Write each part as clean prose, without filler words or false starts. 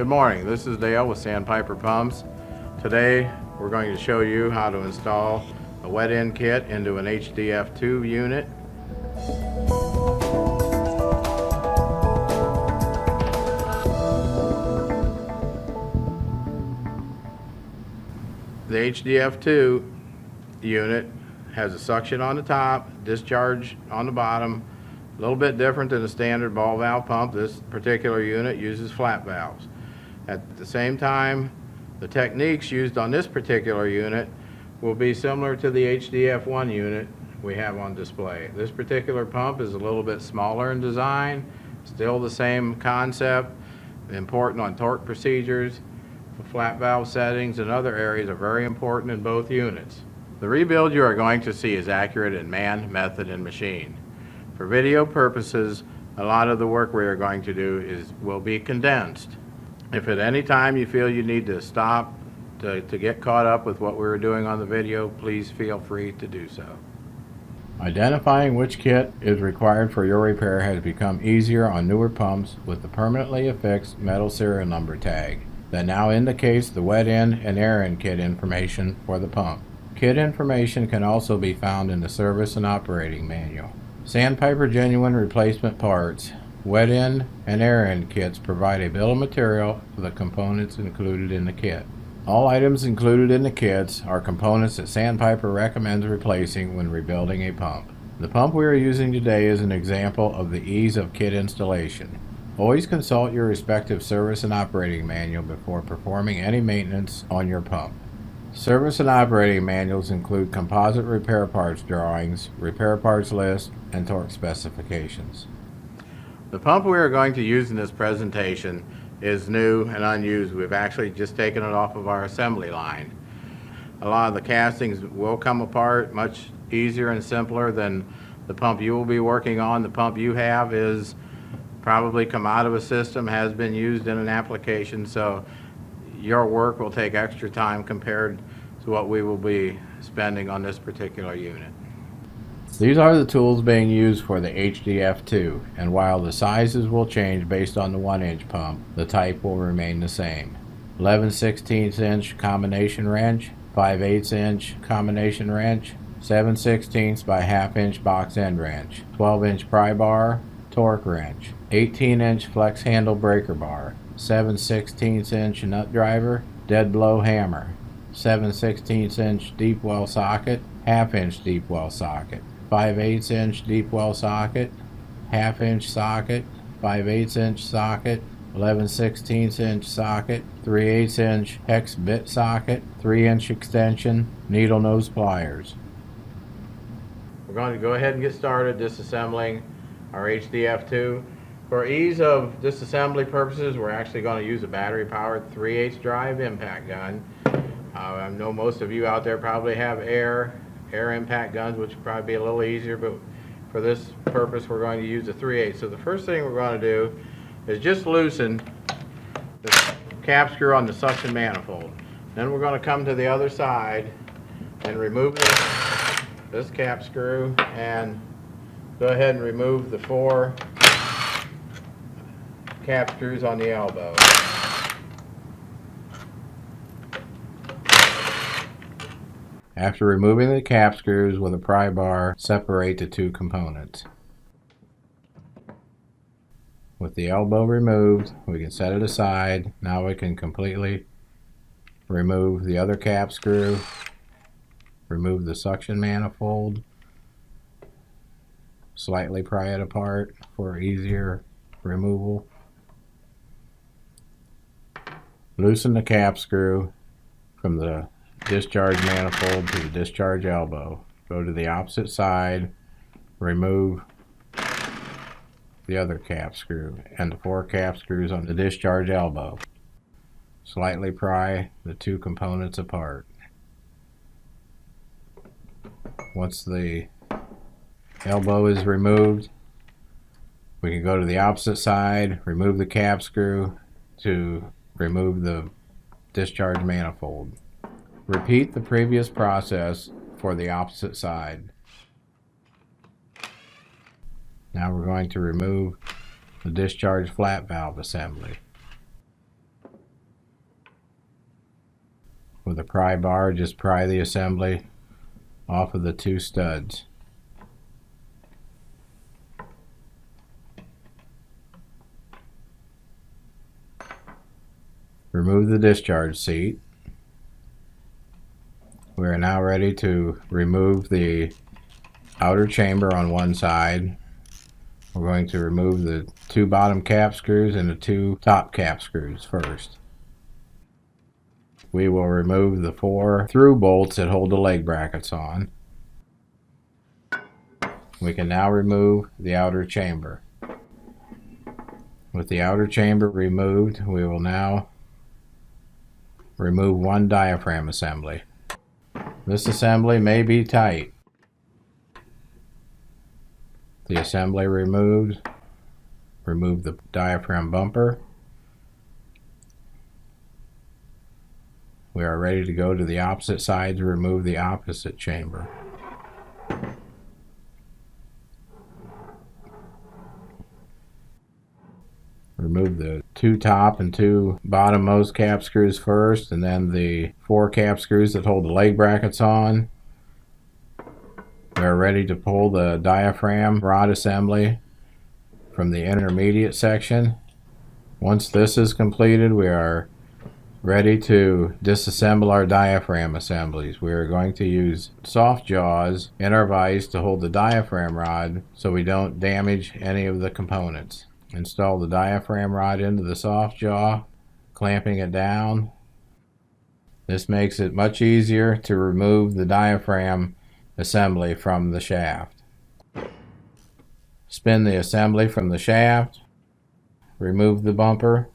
Good morning, this is Dale with Sandpiper Pumps. Today we're going to show you how to install a wet end kit into an HDF2 unit. The HDF2 unit has a suction on the top, discharge on the bottom. A little bit different than a standard ball valve pump. This particular unit uses flat valves. At the same time, the techniques used on this particular unit will be similar to the HDF1 unit we have on display. This particular pump is a little bit smaller in design, still the same concept, important on torque procedures. The flat valve settings and other areas are very important in both units. The rebuild you are going to see is accurate in man, method, and machine. For video purposes, a lot of the work we are going to do will be condensed. If at any time you feel you need to stop to get caught up with what we were doing on the video, please feel free to do so. Identifying which kit is required for your repair has become easier on newer pumps with the permanently affixed metal serial number tag that now indicates the wet end and air end kit information for the pump. Kit information can also be found in the service and operating manual. Sandpiper Genuine Replacement Parts, wet end and air end kits provide a bill of material for the components included in the kit. All items included in the kits are components that Sandpiper recommends replacing when rebuilding a pump. The pump we are using today is an example of the ease of kit installation. Always consult your respective service and operating manual before performing any maintenance on your pump. Service and operating manuals include composite repair parts drawings, repair parts list, and torque specifications. The pump we are going to use in this presentation is new and unused. We've actually just taken it off of our assembly line. A lot of the castings will come apart much easier and simpler than the pump you will be working on. The pump you have is probably come out of a system, has been used in an application, so your work will take extra time compared to what we will be spending on this particular unit. These are the tools being used for the HDF2, and while the sizes will change based on the 1-inch pump, the type will remain the same. 11/16" combination wrench, 5/8" combination wrench, 7/16 by 1/2" box end wrench, 12-inch pry bar, torque wrench, 18-inch flex handle breaker bar, 7/16" nut driver, dead blow hammer, 7/16" deep well socket, 1/2" deep well socket, 5/8" deep well socket, 1/2" socket, 5/8" socket, 11/16" socket, 3/8" hex bit socket, 3-inch extension, needle nose pliers. We're going to go ahead and get started disassembling our HDF2. For ease of disassembly purposes, we're actually going to use a battery-powered 3/8 drive impact gun. I know most of you out there probably have air impact guns, which would probably be a little easier, but for this purpose we're going to use a 3/8. So the first thing we're going to do is just loosen the cap screw on the suction manifold. Then we're going to come to the other side and remove this cap screw and go ahead and remove the 4 cap screws on the elbow. After removing the cap screws with a pry bar, separate the 2 components. With the elbow removed, we can set it aside. Now we can completely remove the other cap screw, remove the suction manifold, slightly pry it apart for easier removal. Loosen the cap screw from the discharge manifold to the discharge elbow. Go to the opposite side, remove the other cap screw and the 4 cap screws on the discharge elbow. Slightly pry the 2 components apart. Once the elbow is removed, we can go to the opposite side, remove the cap screw to remove the discharge manifold. Repeat the previous process for the opposite side. Now we're going to remove the discharge flat valve assembly. With a pry bar, just pry the assembly off of the two studs. Remove the discharge seat. We are now ready to remove the outer chamber on one side. We're going to remove the two bottom cap screws and the two top cap screws first. We will remove the 4 through bolts that hold the leg brackets on. We can now remove the outer chamber. With the outer chamber removed, we will now remove one diaphragm assembly. This assembly may be tight. The assembly removed, remove the diaphragm bumper. We are ready to go to the opposite side to remove the opposite chamber. Remove the 2 top and 2 bottommost cap screws first, and then the 4 cap screws that hold the leg brackets on. We are ready to pull the diaphragm rod assembly from the intermediate section. Once this is completed, we are ready to disassemble our diaphragm assemblies. We are going to use soft jaws in our vise to hold the diaphragm rod so we don't damage any of the components. Install the diaphragm rod into the soft jaw, clamping it down. This makes it much easier to remove the diaphragm assembly from the shaft. Spin the assembly from the shaft, remove the bumper.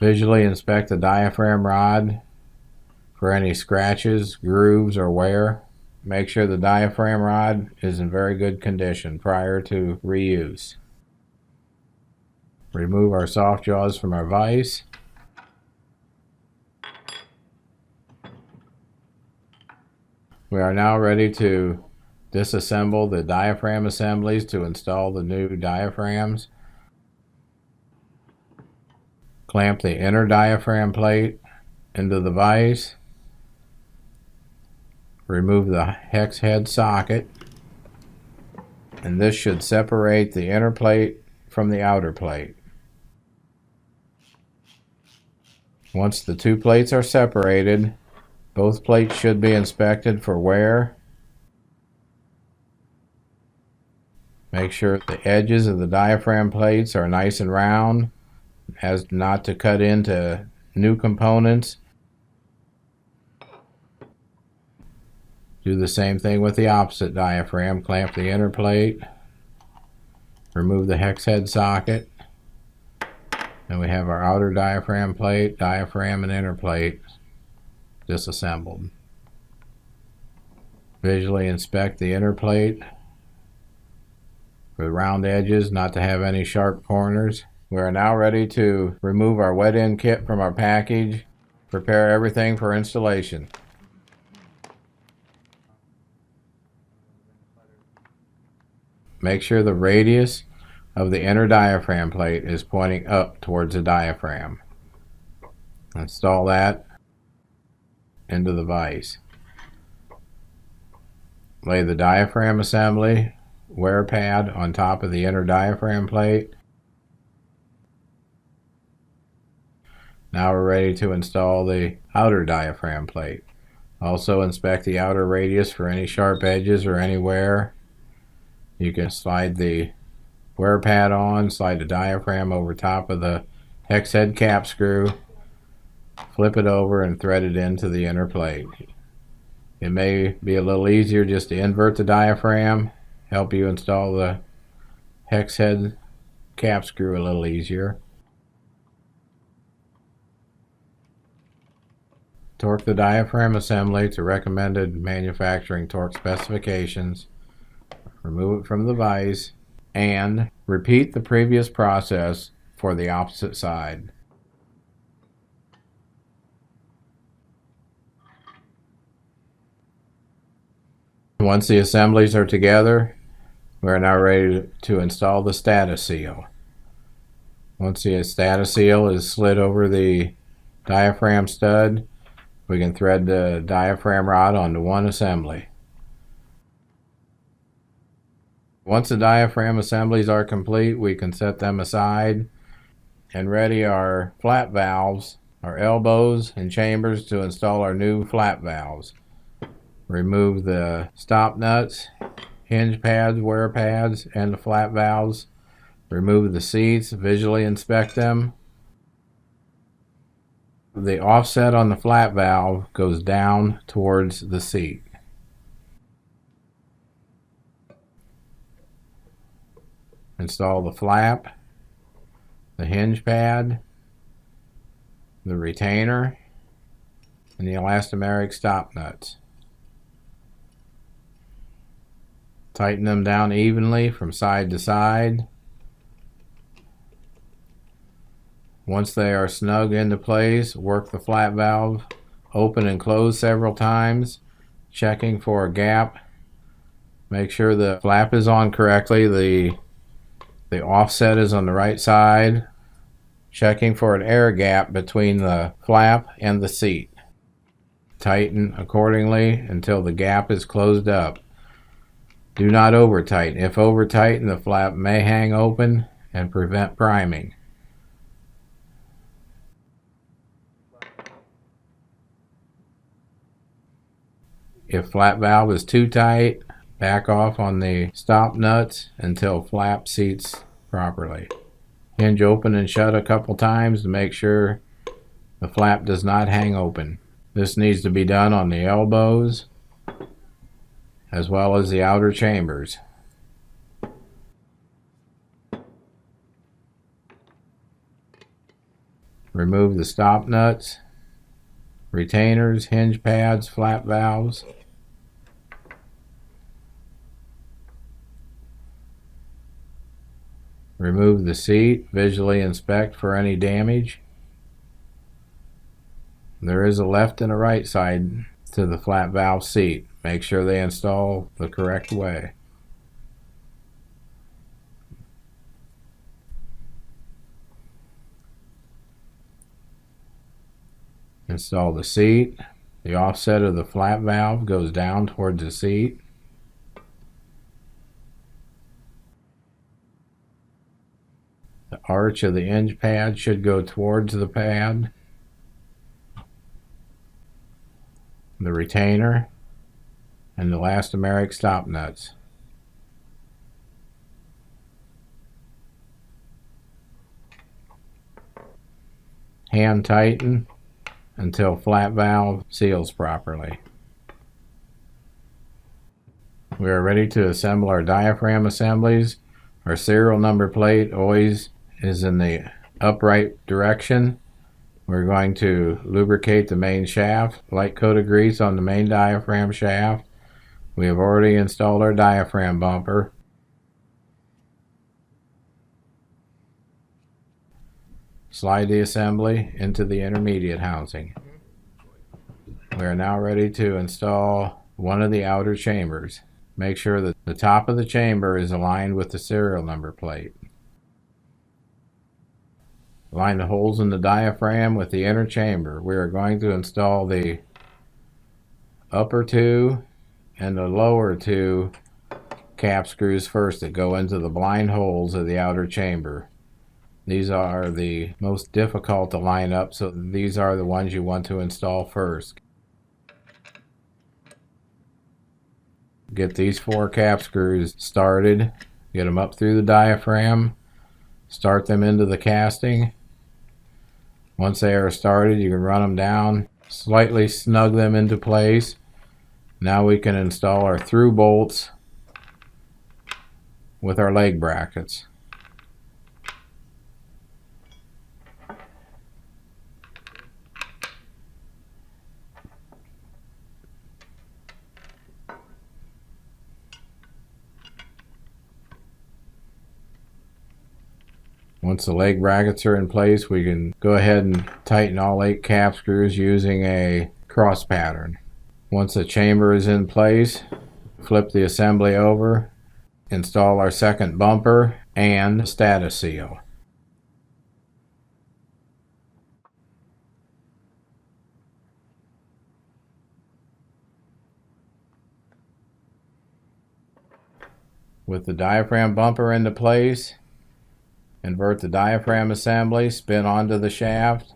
Visually inspect the diaphragm rod for any scratches, grooves, or wear. Make sure the diaphragm rod is in very good condition prior to reuse. Remove our soft jaws from our vise. We are now ready to disassemble the diaphragm assemblies to install the new diaphragms. Clamp the inner diaphragm plate into the vise. Remove the hex head socket, and this should separate the inner plate from the outer plate. Once the two plates are separated, both plates should be inspected for wear. Make sure the edges of the diaphragm plates are nice and round, as not to cut into new components. Do the same thing with the opposite diaphragm. Clamp the inner plate, remove the hex head socket, and we have our outer diaphragm plate, diaphragm, and inner plate disassembled. Visually inspect the inner plate for round edges, not to have any sharp corners. We are now ready to remove our wet end kit from our package, prepare everything for installation. Make sure the radius of the inner diaphragm plate is pointing up towards the diaphragm. Install that into the vise. Lay the diaphragm assembly wear pad on top of the inner diaphragm plate. Now we're ready to install the outer diaphragm plate. Also inspect the outer radius for any sharp edges or any wear. You can slide the wear pad on, slide the diaphragm over top of the hex head cap screw, flip it over and thread it into the inner plate. It may be a little easier just to invert the diaphragm, help you install the hex head cap screw a little easier. Torque the diaphragm assembly to recommended manufacturing torque specifications. Remove it from the vise and repeat the previous process for the opposite side. Once the assemblies are together, We are now ready to install the status seal. Once the status seal is slid over the diaphragm stud, we can thread the diaphragm rod onto one assembly. Once the diaphragm assemblies are complete, we can set them aside and ready our flap valves, our elbows and chambers to install our new flap valves. Remove the stop nuts, hinge pads, wear pads, and the flap valves. Remove the seats, visually inspect them. The offset on the flap valve goes down towards the seat. Install the flap, the hinge pad, the retainer, and the elastomeric stop nuts. Tighten them down evenly from side to side. Once they are snug into place, work the flap valve open and close several times, checking for a gap. Make sure the flap is on correctly, the offset is on the right side, checking for an air gap between the flap and the seat. Tighten accordingly until the gap is closed up. Do not over tighten. If over tighten, the flap may hang open and prevent priming. If flap valve is too tight, back off on the stop nuts until flap seats properly. Hinge open and shut a couple times to make sure the flap does not hang open. This needs to be done on the elbows as well as the outer chambers. Remove the stop nuts, retainers, hinge pads, flap valves. Remove the seat, visually inspect for any damage. There is a left and a right side to the flap valve seat. Make sure they install the correct way. Install the seat. The offset of the flap valve goes down towards the seat. The arch of the hinge pad should go towards the pad. The retainer and the elastomeric stop nuts. Hand tighten until flap valve seals properly. We are ready to assemble our diaphragm assemblies. Our serial number plate always is in the upright direction. We're going to lubricate the main shaft, light coat of grease on the main diaphragm shaft. We have already installed our diaphragm bumper. Slide the assembly into the intermediate housing. We are now ready to install one of the outer chambers. Make sure that the top of the chamber is aligned with the serial number plate. Line the holes in the diaphragm with the inner chamber. We are going to install the upper two and the lower two cap screws first that go into the blind holes of the outer chamber. These are the most difficult to line up, so these are the ones you want to install first. Get these 4 cap screws started. Get them up through the diaphragm. Start them into the casting. Once they are started, you can run them down, slightly snug them into place. Now we can install our through bolts with our leg brackets. Once the leg brackets are in place, we can go ahead and tighten all 8 cap screws using a cross pattern. Once the chamber is in place, flip the assembly over, install our second bumper and status seal. With the diaphragm bumper into place, invert the diaphragm assembly, spin onto the shaft.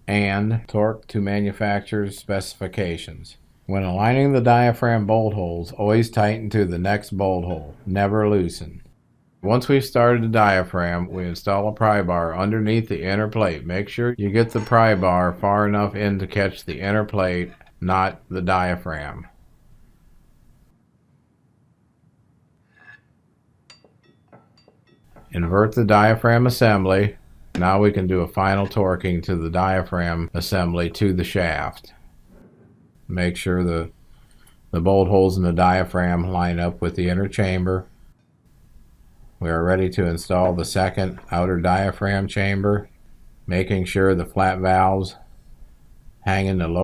And torque to manufacturer's specifications. When aligning the diaphragm bolt holes, always tighten to the next bolt hole, never loosen. Once we've started the diaphragm, we install a pry bar underneath the inner plate. Make sure you get the pry bar far enough in to catch the inner plate, not the diaphragm. Invert the diaphragm assembly. Now we can do a final torquing to the diaphragm assembly to the shaft. Make sure the bolt holes in the diaphragm line up with the inner chamber. We are ready to install the second outer diaphragm chamber, making sure the flat valves hang in the lower